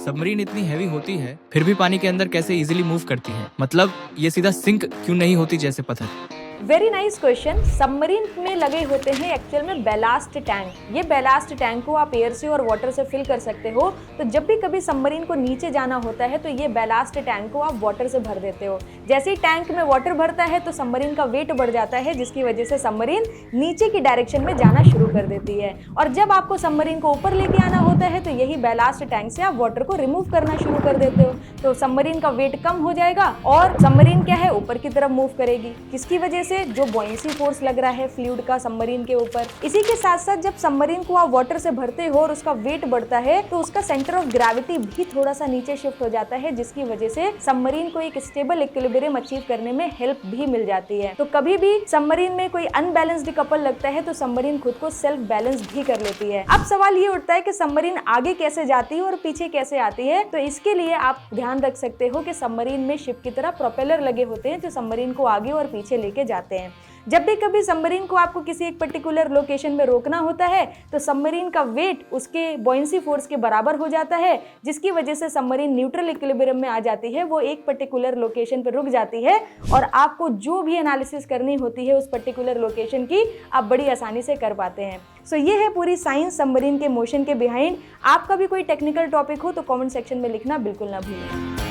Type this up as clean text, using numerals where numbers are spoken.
Submarine इतनी heavy होती है फिर भी पानी के अंदर कैसे इजीली मूव करती है? मतलब ये सीधा सिंक क्यों नहीं होती जैसे पत्थर? Very nice question. सबमरीन में लगे होते हैं एक्चुअल में बैलास्ट टैंक। ये बैलास्ट टैंक को आप एयर से और वाटर से फिल कर सकते हो। तो जब भी कभी सबमरीन को नीचे जाना होता है तो ये बैलास्ट टैंक को आप वाटर से भर देते हो। जैसे ही टैंक में वाटर भरता है तो सबमरीन का वेट बढ़ जाता है, जिसकी वजह से सबमरीन नीचे की डायरेक्शन में जाना शुरू कर देती है। और जब आपको सबमरीन को ऊपर लेके आना होता है तो यही बैलास्ट टैंक से आप वाटर को रिमूव करना शुरू कर देते हो। तो सबमरीन का वेट कम हो जाएगा और सबमरीन क्या है, ऊपर की तरफ मूव करेगी। किसकी वजह से? जो बॉयंसी फोर्स लग रहा है फ्लूइड का सबमरीन के ऊपर। इसी के साथ साथ जब सबमरीन को आप वाटर से भरते हो और उसका वेट बढ़ता है तो उसका सेंटर ऑफ ग्रेविटी भी थोड़ा सा नीचे शिफ्ट हो जाता है, जिसकी वजह से सबमरीन को एक स्टेबल इक्विलिब्रियम अचीव करने में हेल्प भी मिल जाती है। तो कभी भी सबमरीन में कोई अनबैलेंस्ड कपल लगता है तो सबमरीन खुद को सेल्फ बैलेंस भी कर लेती है। अब सवाल ये उठता है कि सबमरीन आगे कैसे जाती है और पीछे कैसे आती है। तो इसके लिए आप ध्यान रख सकते हो कि सबमरीन में शिप की तरह प्रोपेलर लगे होते हैं जो सबमरीन को आगे और पीछे लेके जाते हैं। जब भी कभी सबमरीन को आपको किसी एक पर्टिकुलर लोकेशन में रोकना होता है तो सबमरीन का वेट उसके बॉयंसी फोर्स के बराबर हो जाता है, जिसकी वजह से सबमरीन न्यूट्रल इक्विलिब्रियम में आ जाती है। वो एक पर्टिकुलर लोकेशन पर रुक जाती है और आपको जो भी एनालिसिस करनी होती है उस पर्टिकुलर लोकेशन की आप बड़ी आसानी से कर पाते हैं। सो ये है पूरी साइंस सबमरीन के मोशन के बिहाइंड। आपका भी कोई टेक्निकल टॉपिक हो तो कमेंट सेक्शन में लिखना बिल्कुल ना भूलें।